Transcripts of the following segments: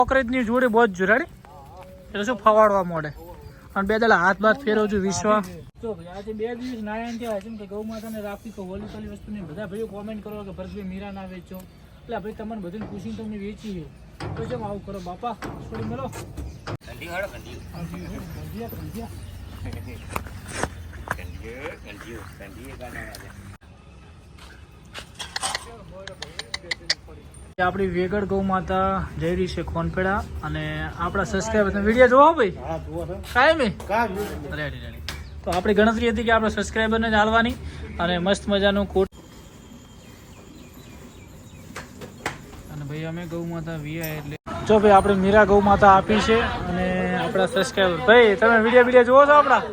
કોકરેજની જોડે બહુ જ જોરાડી એટલે શું ફવાડવા મળે અને બે દાડા હાથ બાથ ફેરવજો વિશ્વા તો ભાઈ આજે 2 દિવસ નારાયણ થયા છે કે ગૌ માતાને રાખવી તો હોલિકાલી વસ્તુ નહીં બધા ભાઈઓ કોમેન્ટ કરો કે ભરતભાઈ મીરા ના વેચો એટલે ભાઈ તમને બધાને પૂછીને તમને વેચી છે તો કેમ આવું કરો બાપા છોડી મેલો આપણી વેગડ ગૌ માતા જઈ રહી છે ખોનપેડા અને આપણા સબસ્ક્રાઈબર વિડીયો જોવો ભાઈ કાયમી રેડી રેડી તો આપણી ગણતરી હતી કે આપણા સબસ્ક્રાઈબરને જ હાલવાની અને મસ્ત મજાનું કોટ અને ભાઈ અમે ગૌ માતા વીઆઈ એટલે જો ભાઈ આપણે મીરા ગૌ માતા આપી છે અને આપણા સબસ્ક્રાઈબર ભાઈ તમે વિડીયો જોવો છો આપણા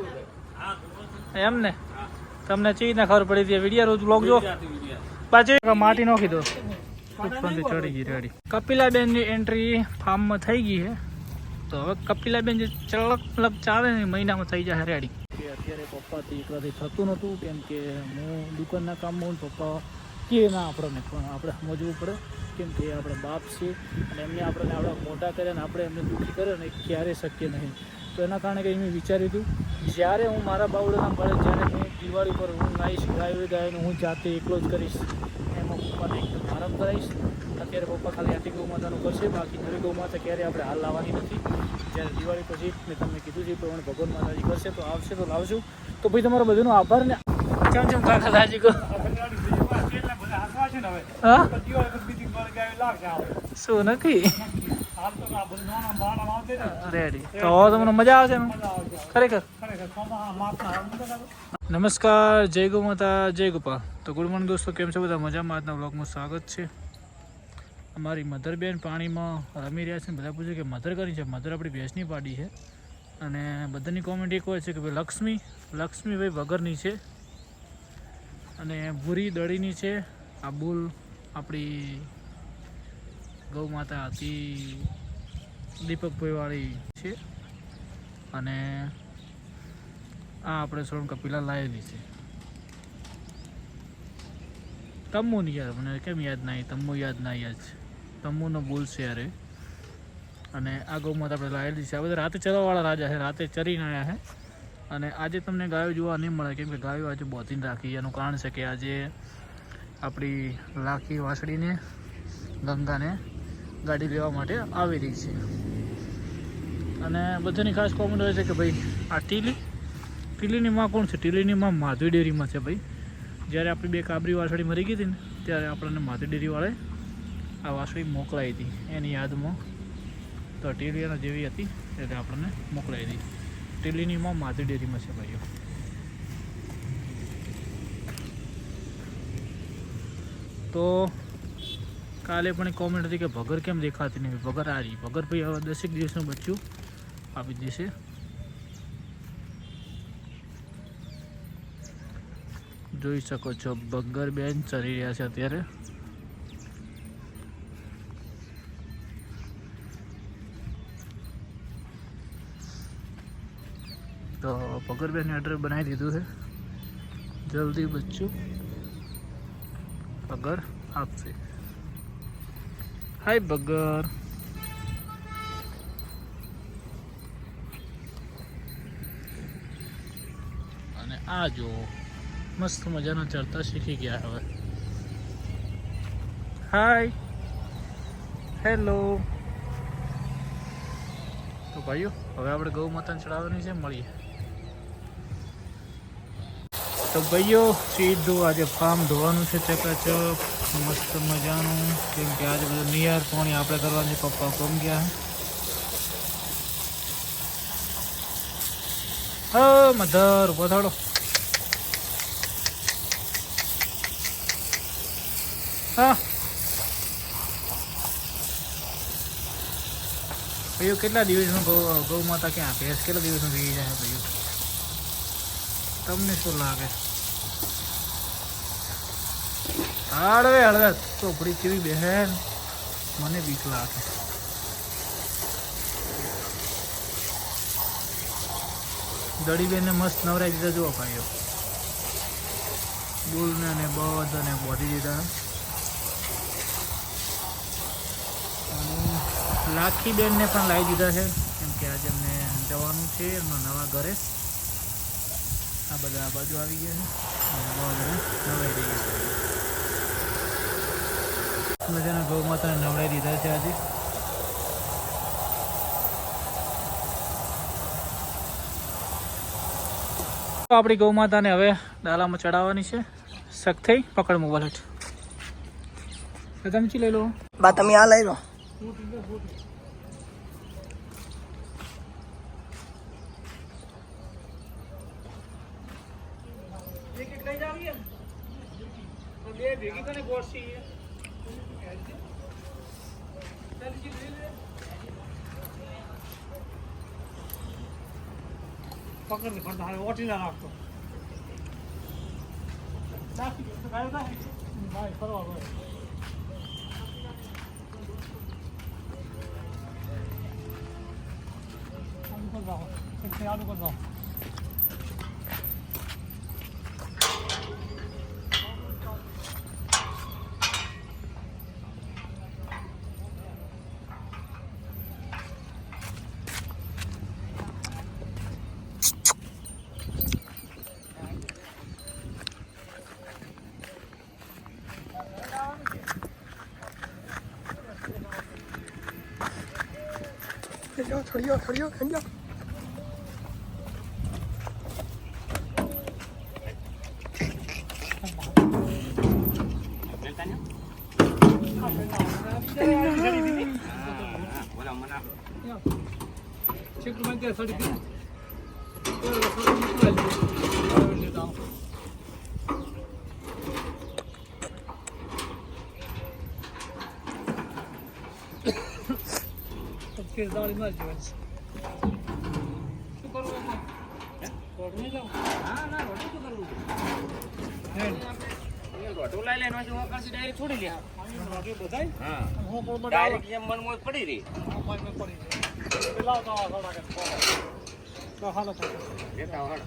એમને તમને ચી ના ખબર પડી હતી વિડીયો રોજ બ્લોગ જો પાછી માટી નાખી દો ચડી ગઈ રેડી કપિલાબેન ની એન્ટ્રી ફાર્મમાં થઈ ગઈ છે તો હવે કપિલાબેન જે ચલક ચાલે ને મહિનામાં થઈ જાય રેડી અત્યારે પપ્પાથી એકલાથી થતું નહોતું કેમ કે હું દુકાનના કામમાં પપ્પા કે ના આપણને પણ આપણે સમજવું પડે કેમ કે આપણા બાપ છે અને એમને આપણને આપણા મોટા કર્યા ને આપણે એમને દુઃખી કરે ને ક્યારેય શક્ય નહીં તો એના કારણે કંઈ મેં વિચાર્યું હતું જ્યારે હું મારા બાવડાના મળે જ્યારે હું દિવાળી પર હું ગાઈશ ગાયને હું જાતે એકલો જ કરીશ એમાં પપ્પાને એકદમ આરામ કરાવીશ અત્યારે પપ્પા ખાલી આથી ગૌ માતાનું કરશે બાકી નવી ગૌ માતા ક્યારે આપણે હાલ લાવવાની નથી જ્યારે દિવાળી પછી મેં તમને કીધું છે પ્રમાણે ભગવાન માતાજી કરશે તો આવશે તો લાવશું તો ભાઈ તમારો બધાનો આભાર ને ચમ કાકા રાજી કહો શું નથી રેડી તો તમને મજા આવશે ખરેખર નમસ્કાર જય ગૌ માતા જય ગોપાલ તો ગુડ મોર્નિંગ દોસ્તો કેમ છો બધા મજામાં આજના વ્લોગમાં સ્વાગત છે અમારી મધર બેન પાણીમાં રમી રહ્યા છે બધા પૂછે કે મધર કરી છે મધર આપણી ભેંસની પાડી છે અને બધાની કોમેન્ટ એક હોય છે કે ભાઈ લક્ષ્મી ભાઈ વગરની છે અને ભૂરી દળીની છે આ બુલ આપણી ગૌ માતા હતી દીપકભાઈ વાળી છે અને આ આપણે સોન કપિલા લાવેલી છે તમ્મુ નહીં યાદ મને કેમ યાદ નહીં તમ્મુ યાદ ના યાદ છે તમ્મુનો બુલ છે યારે અને આ ગૌ માતા આપણે લાવેલી છે આ બધા રાતે ચરવાવાળા રાજા છે રાતે ચરીને આવ્યા છે અને આજે તમને ગાયો જોવા નહીં મળે કેમ કે ગાયો આજે બોધીને રાખી એનું કારણ છે કે આજે આપણી લાખી વાસળીને ગંગાને ગાડી લેવા માટે આવી રહી છે અને બધાની ખાસ કોમેન્ટ હોય છે કે ભાઈ આ ટીલીની માં કોણ છે ટીલીની માં માધવી ડેરીમાં છે ભાઈ જ્યારે આપણી 2 કાબરી વાસળી મરી ગઈ હતી ને ત્યારે આપણને માધવી ડેરીવાળાએ આ વાસળી મોકલાવી હતી એની યાદમાં તો ટીલી એના જેવી હતી એટલે આપણને મોકલાવી હતી ટીલીની માં માધવી ડેરીમાં છે ભાઈઓ તો કાલે પણ કોમેન્ટ હતી કે ભગર કેમ દેખાતી નહીં ભગર આ રહી ભગર ભાઈ હવે 10 દિવસનું બચ્ચું આપી દેશે જોઈ શકો છો બગર બેન ચરી રહ્યા છે અત્યારે તો બગર બેન ઓર્ડર બનાવી દીધું છે જલ્દી બચ્ચું બગર આપશે હાય બગર અને આ જો મસ્ત મજાનો ચડતા શીખી ગયા હવે હાય હેલો તો ભાઈઓ હવે આપણે ગૌ માતાને ચડાવવાની છે મળીએ તો ભાઈઓ સીધું આજે ફાર્મ ધોવાનું છે ચકાચક મસ્ત મજાનું કેમ કે આજે બધું નિયાર પાણી આપણે કરવાની પપ્પા કોમ ગયા હા મધર વધાડો હા ભાઈઓ કેટલા દિવસમાં ગૌ માતા ક્યાં ભેંસ કેટલા દિવસમાં વી જાય ભાઈઓ તમને શું લાગે હળવે ચોપડી કેવી બહેન મને બીક લાગે દડી બેનને મસ્ત નવરાઈ દીધા જુઓ ભાઈઓ બુલને અને બધાને બોધી દીધા લાખીબેનને પણ લાવી દીધા છે કેમ કે આજે અમને જવાનું છે એમના નવા ઘરે. આ બધા આ બાજુ આવી ગયા છે અને બહુ જણા નવડાવી દઈએ છીએ. મજાના ગૌ માતાને નવડાવી દીધા છે આજે. આપણી ગૌ માતાને હવે ડાલામાં ચડાવવાની છે. શક થઈ પકડ મોબાઈલ હેઠ તમે લઈ લો બા તમે આ લઈ લો. પકડ ને પડતા હવે ઓટી ના રાખતો ભાઈ ફરવા ભાઈ આલુ કર દો. થોડીઓ ખંજો. દાળી મારી જવાની શું કરવું રોડ નહીં જાવ. હા ના રોડ શું કરવું રોટો લઈ લેનો છે કરશે ડાયરેક્ટ છોડી લે રોટો બધાય. હા હું પણ ડાયરેક્ટ એમ મન મોજ પડી રહી મન પડી રહી પેલા તો થોડા કે તો હાલો તો લેતા હળ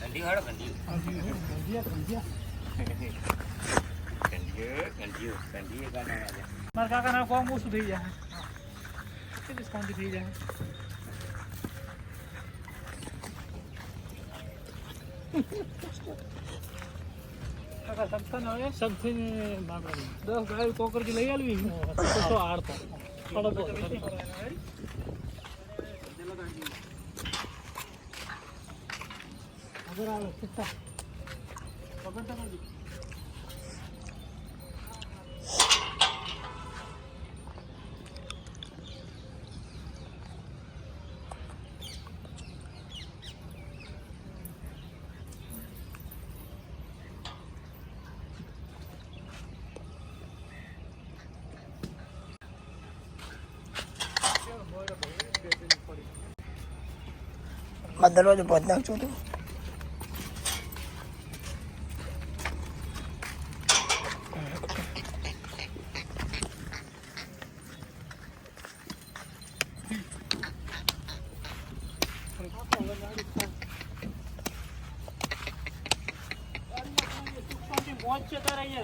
ગંડી હળ ગંડી ગંડી ગાના રાજા મારા કાકાના કોમ ઓછું થઈ જાય. ડિસ્કાઉન્ટ થઈ જાય. કાકા સસ્તા ના હોય સબથી 10 ગાય કોકરજી લઈ આલવી તો હારતો થોડો અગર આવે સસ્તા પકડતા કરજી. દરવાજો પહોંચ નાખજો તું.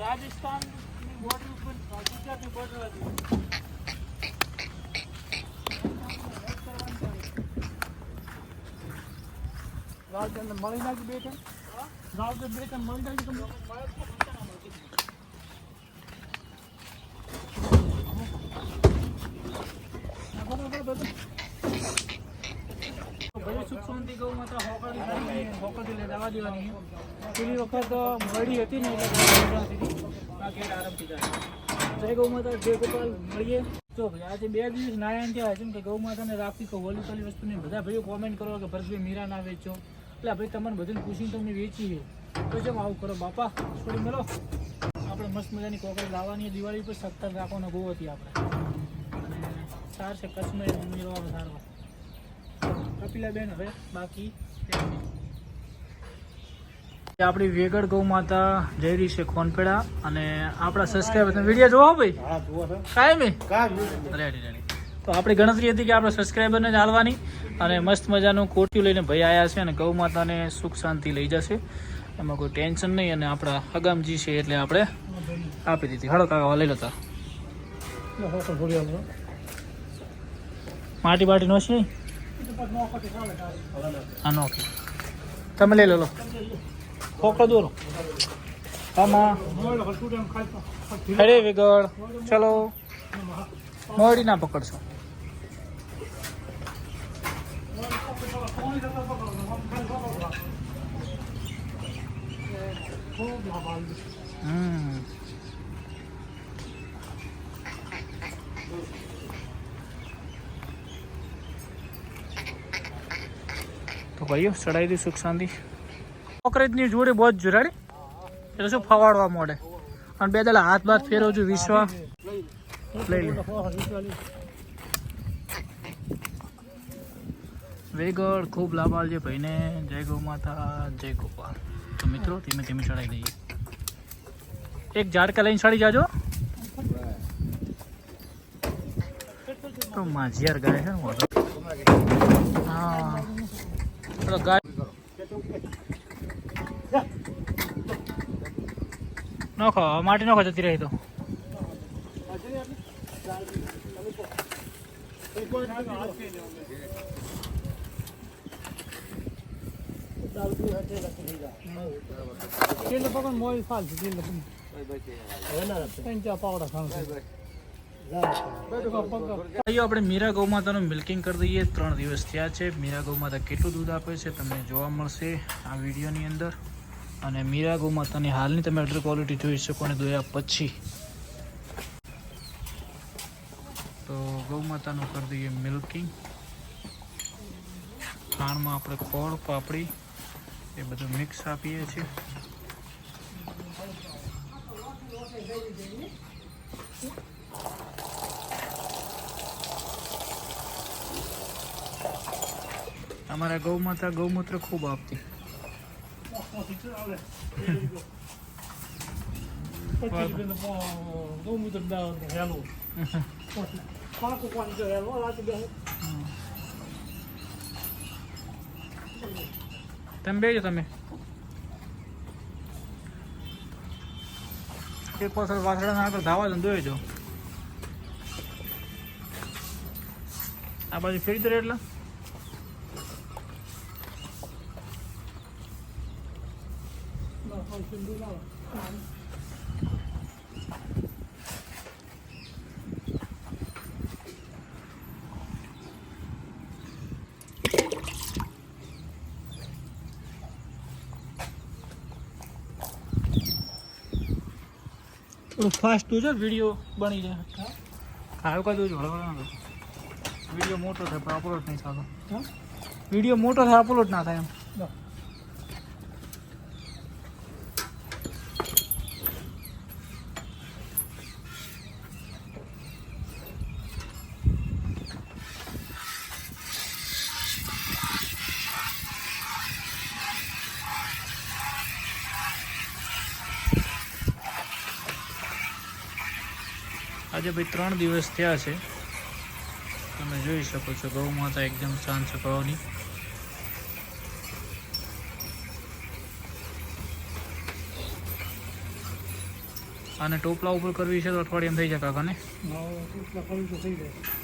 રાજસ્થાન બોર્ડર ઉપર ગુજરાતની બોર્ડર હતી. રાજને મળી નાખી બે ટન રાજ બે ટન મળી નાખી તમને સુખ શાંતિ ગૌ માતા હોકડી લઈ દવા દેવાની. પેલી વખત મળી હતી ને એટલે આરામથી જાય. જય ગૌ માતા જય ગોપાલ મળીએ. તો ભાઈ આજે 2 દિવસ નારાયણ થયા છે કે ગૌ માતાને રાખવી તો હોલી કલી વસ્તુની બધા ભાઈઓ કોમેન્ટ કરો કે ભરતભાઈ મીરા ના વેચો એટલે ભાઈ તમને બધાને પૂછીને તમને વેચી છે તો જેમ આવું કરો બાપા છોડી મેળો. આપણે મસ્ત મજાની કોકરી લાવવાની દિવાળી પર 70 રાખવાનો ગૌ હતી આપણે અને સાર છે કચ્છમાં મેળવાનો સારવાર કપિલાબેન. હવે બાકી આપણી વેગડ ગૌ માતા જઈ રહી છે ખોનપેડા અને આપણા સબસ્ક્રાઈબર તમે વિડીયો જોવો ભાઈ કાયમી રેડી. તો આપણી ગણતરી હતી કે આપણા સબસ્ક્રાઈબરને જ હાલવાની અને મસ્ત મજાનું કોટિયું લઈને ભાઈ આવ્યા છે અને ગૌ માતાને સુખ શાંતિ લઈ જશે એમાં કોઈ ટેન્શન નહીં. અને આપણા હગામજી છે એટલે આપણે આપી દીધી. હળો કાકા લઈ લેતા માટી બાટી નો છે હા નો તમે લઈ લો ફોકડો દોરો આમાં અરે વિગળ ચલો મોડી ના પકડશો તો ભાઈઓ ચડાવી દી સુખ શાંતિ કોકરેજની જોડે બહુ જ જોરાડી એટલે શું ફવાડવા મોડે અને બે દાડા હાથ બાથ ફેરવજો વિશ્વા લઈ લે વેગળ ખૂબ લાભ આલજે ભાઈને જય ગૌ માતા જય ગોપાલ તો મિત્રો ધીમે ધીમે ચડાવી દઈએ એક ઝાડકા લઈને ચડી જાજો તો માઝિયાર ગાય છે ને હા તો ગાય નખો માટી નખો જતી રહી તો આપણે મીરા ગૌ માતાનું મિલ્કિંગ કરી દઈએ 3 દિવસ થયા છે મીરા ગૌ માતા કેટલું દૂધ આપે છે તમને જોવા મળશે આ વિડીયોની અંદર અને મીરા ગૌ માતાની હાલની તમે અડર ક્વોલિટી જોઈ શકો ને દોયા પછી તો ગૌ માતાનું કરી દઈએ મિલ્કિંગ ખાણમાં આપણે ખોળ પાપડી એ બધું મિક્સ આપીએ છીએ અમારા ગૌ માતા ગૌમૂત્ર ખૂબ આપતી તમે બેજો તમે એક પાછળ વાસળાના આગળ ધાવા જ દોઈ જો આ બાજુ ફેરી દે એટલે થોડું ફાસ્ટ જોજો વિડીયો બની જાય ખાવ કાઢું છું વિડીયો મોટો થાય પણ અપલોડ નહીં થતો વિડીયો મોટો થાય અપલોડ ના થાય એમ આજે ભાઈ 3 દિવસ થયા છે તમે જોઈ શકો છો ગૌ માતા એકદમ શાંત સ્વભાવની આને ટોપલા ઉપર કરવી છે તો અઠવાડિયામાં થઈ જાય કાકાને થઈ જાય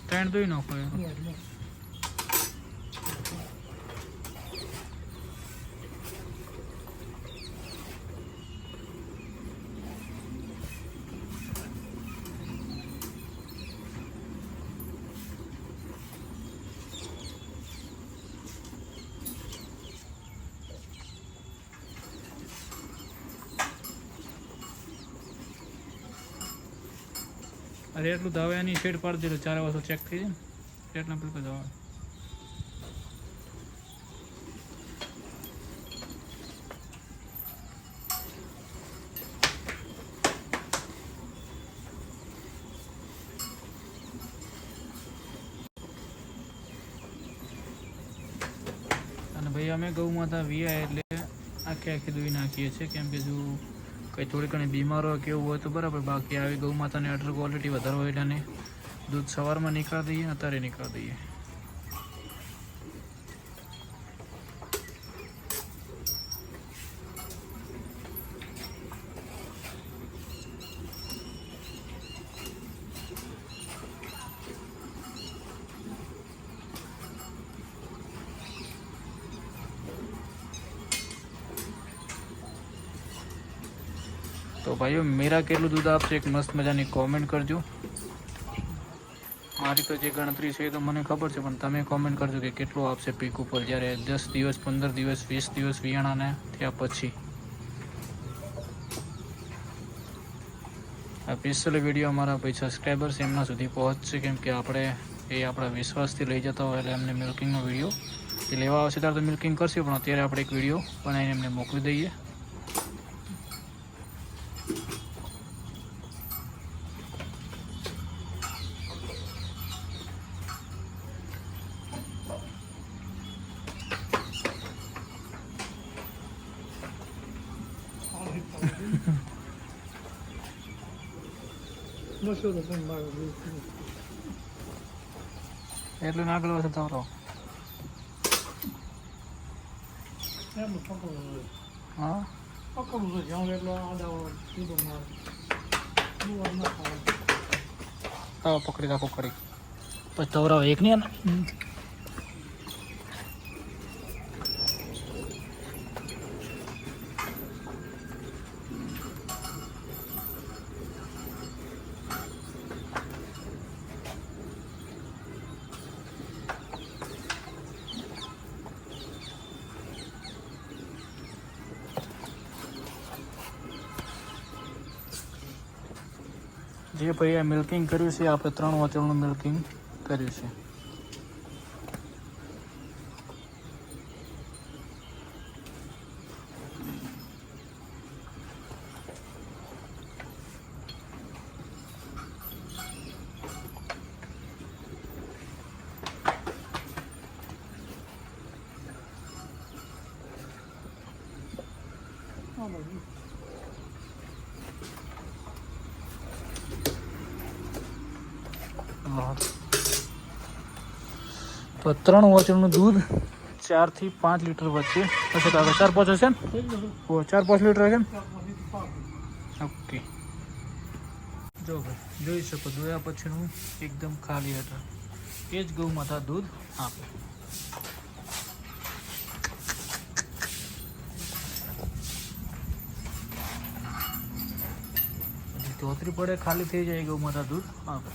ત્રણ દોઈ નાખો અરે એટલું દવાની શેડ પાડી દેલું 4 વાસો ચેક થઈ જાય ને એટલા પેલું દવા અને ભાઈ અમે ગૌ માતા વીઆઈ એટલે આખી દોઈ નાખીએ છીએ કેમ કે જો કંઈ થોડી ઘણી બીમાર હોય કેવું હોય તો બરાબર બાકી આવી ગૌ માતાની અડર ક્વોલિટી વધારે હોય એટલે दूध सवार में निकाल दीजिए, अतारे निकाल दीजिए। तो भाइयों मेरा केटલું दूध आपसे एक मस्त मजानी कॉमेंट करजो। मारी तो जे गणतरी है तो મને ખબર છે, પણ તમે કોમેન્ટ કરજો કે કેટલું આપશે પીક ઉપર જ્યારે 10 દિવસ 15 દિવસ 20 દિવસ વિયાણાને થયા પછી। આ સ્પેશિયલ વિડીયો અમારા ભાઈ સબસ્ક્રાઈબર્સ એમના સુધી પહોંચશે, કેમ કે આપણે એ આપણા વિશ્વાસથી લઈ જતા હોય એટલે એમને મિલ્કિંગનો વિડીયો એ લેવા આવશે ત્યારે તો મિલ્કિંગ કરશે, પણ અત્યારે આપણે એક વિડીયો બનાવીને એમને મોકલી દઈએ। એટલું નાગલો હશે તારો હા પકડી રાખો કરી પછી તવરાવ એક નહીં ને। જે ભાઈ આ મિલ્કિંગ કર્યું છે આપણે 3 વાટલનું મિલ્કિંગ કર્યું છે। तो 3 વાટલનું દૂધ 4 થી 5 લીટર વચ્ચે હશે, તો 4-5 હશે ને? 4-5 લીટર હશે ને? ઓકે, જો ભાઈ જોઈ શકો દોયા પછીનું એકદમ ખાલી હતા, એ જ ગૌ માતા દૂધ આપે। ચોતરી પડે ખાલી થઈ જાય ગૌ માતા દૂધ આપે।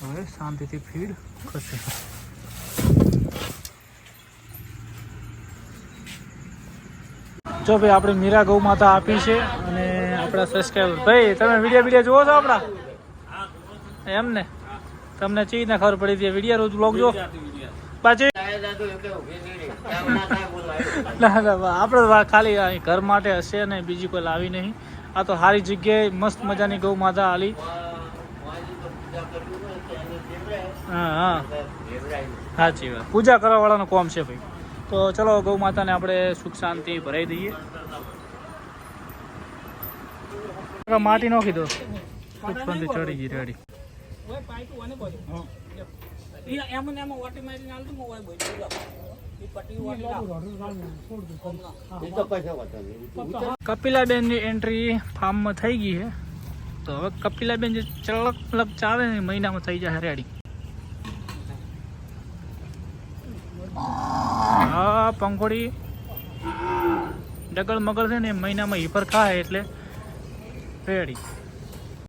હવે શાંતિથી ફીડ કરશે। જો ભાઈ આપણે મીરા ગૌ માતા આપી છે અને આપણા સબસ્ક્રાઈબર ભાઈ તમે વિડીયો જોવો છો આપણા? એમ ને, તમને ચી ને ખબર પડી હતી વિડીયો રોજ બ્લોગ જો પાછી ના આપણે ખાલી ઘર માટે હશે ને બીજી કોઈ લાવી નહીં। આ તો સારી જગ્યાએ મસ્ત મજાની ગૌ માતા આલી। હા હા સાચી વાત, પૂજા કરવા વાળાનું કોમ છે ભાઈ। તો ચલો ગૌ માતાને આપણે સુખ શાંતિ ભરાઈ દઈએ। માટી નાખી દો, ઉપરથી ચડી ગઈ રેડી। કપિલાબેન ની એન્ટ્રી ફાર્મમાં થઈ ગઈ છે, તો હવે કપિલાબેન જે ચલક પલક ચાલે ને મહિનામાં થઈ જાય રેડી। હા પંખોડી ડગલ મગલ છે ને મહિનામાં હીફર ખાય એટલે રેડી।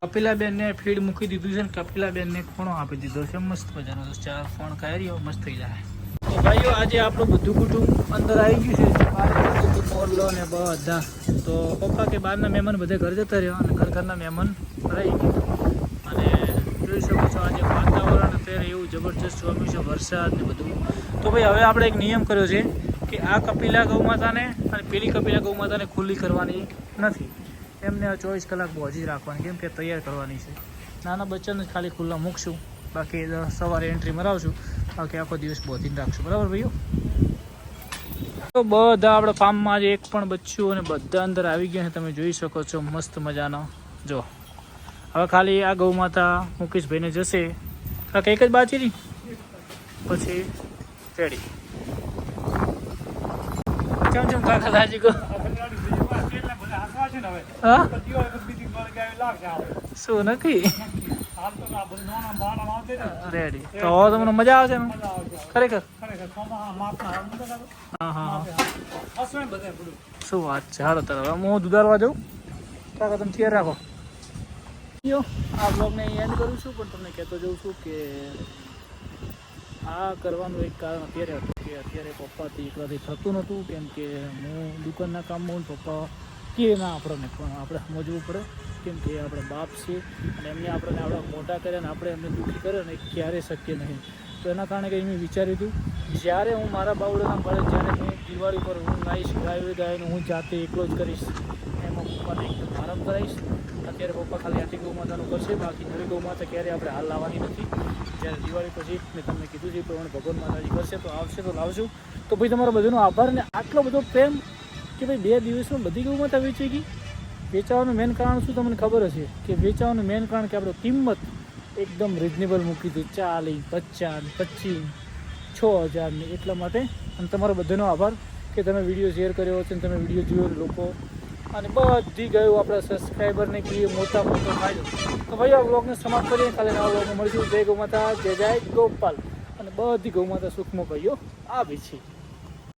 કપિલાબેન ને ફીડ મૂકી દીધું છે ને કપિલાબેન ને ખૂણો આપી દીધો છે મસ્ત મજાનો, 4 ફોન ખાઈ રહ્યો મસ્ત થઈ જાય। તો ભાઈઓ આજે આપણું બધું કુટુંબ અંદર આવી ગયું છે, મોરલો ને બધા। તો પપ્પા કે બહારના મહેમાન બધે ઘર જતા રહ્યા અને ઘરના મહેમાન રહી ગયા। અને જોઈ શકો છો આજે વાતાવરણ અત્યારે એવું જબરજસ્ત સ્વામી છે, વરસાદ ને બધું। તો ભાઈ હવે આપણે એક નિયમ કર્યો છે કે આ કપિલા ગૌ માતાને અને પેલી કપિલા ગૌ માતાને ખુલ્લી કરવાની નથી, એમને 24 કલાક બોજી રાખવાની, કેમ કે તૈયાર કરવાની છે। નાના બચ્ચાને ખાલી ખુલ્લા મૂકશું, બાકી સવારે એન્ટ્રી મરાવશું, બાકી આખો દિવસ બોધીને રાખશું, બરાબર ભાઈઓ? તો બધા આપણે ફાર્મમાં આજે એક પણ બચ્ચું અને બધા અંદર આવી ગયા છે, તમે જોઈ શકો છો મસ્ત મજાનો। જો હવે ખાલી આ ગૌ માતા મુકેશભાઈને જશે કાંઈક એક જ બાકી નહીં પછી રેડી ચમ કાકા રાજી કહો હા શું નક્કી રેડી તો હવે તમને મજા આવશે ને ખરેખર હા હા શું વાત છે હાલો તારે હું દુધારવા જાઉં કાકા તમે તૈયાર રાખો આ બ્લોગને એન્ડ કરું છું પણ તમને કહેતો જાઉં છું કે આ કરવાનું એક કારણ અત્યારે હતું કે અત્યારે પપ્પાથી એકલાથી થતું નહોતું કેમ કે હું દુકાનના કામમાં હું પપ્પા કે ના આપણને પણ આપણે સમજવું પડે કેમ કે આપણા બાપ છે અને એમને આપણને આપણા મોટા કર્યા અને આપણે એમને દુઃખી કરે ને એ ક્યારેય શક્ય નહીં તો એના કારણે કંઈ મેં વિચાર્યું હતું જ્યારે હું મારા બાવડાના મળે જ્યારે હું દિવાળી પર હું ગાઈશ ગાયને હું જાતે એકલો જ કરીશ એમાં પપ્પાને એકદમ આરામ કરાવીશ અત્યારે પપ્પા ખાલી આટલી ગૌ માતાનું કરશે બાકી નવી ગૌ માતા ક્યારે આપણે હાલ લાવવાની નથી જ્યારે દિવાળી પછી મેં તમને કીધું છે પ્રમાણે ભગવાન માતાજી કરશે તો આવશે તો લાવશું તો ભાઈ તમારો બધાનો આભાર ને આટલો બધો પ્રેમ કે ભાઈ 2 દિવસમાં બધી ગૌ માતા વેચાઈ ગઈ વેચાવાનું મેન કારણ શું તમને ખબર હશે કે વેચાવાનું મેન કારણ કે આપણે કિંમત એકદમ રિઝનેબલ મૂકી હતી 40, 50, 25, 6000 ને એટલા માટે અને તમારો બધાનો આભાર કે તમે વિડીયો શેર કર્યો છે અને તમે વિડીયો જોયો લોકો અને બધી ગયું આપણા સબસ્ક્રાઈબરને કે મોટા ફાયદો તો ભાઈ આ બ્લોગને સમાપ્ત કરીએ ખાલી નવા બ્લોગમાં મળીશું જય ગૌ માતા જય જય ગોપાલ અને બધી ગૌ માતા સુખમાં ભાઈઓ આ બી છે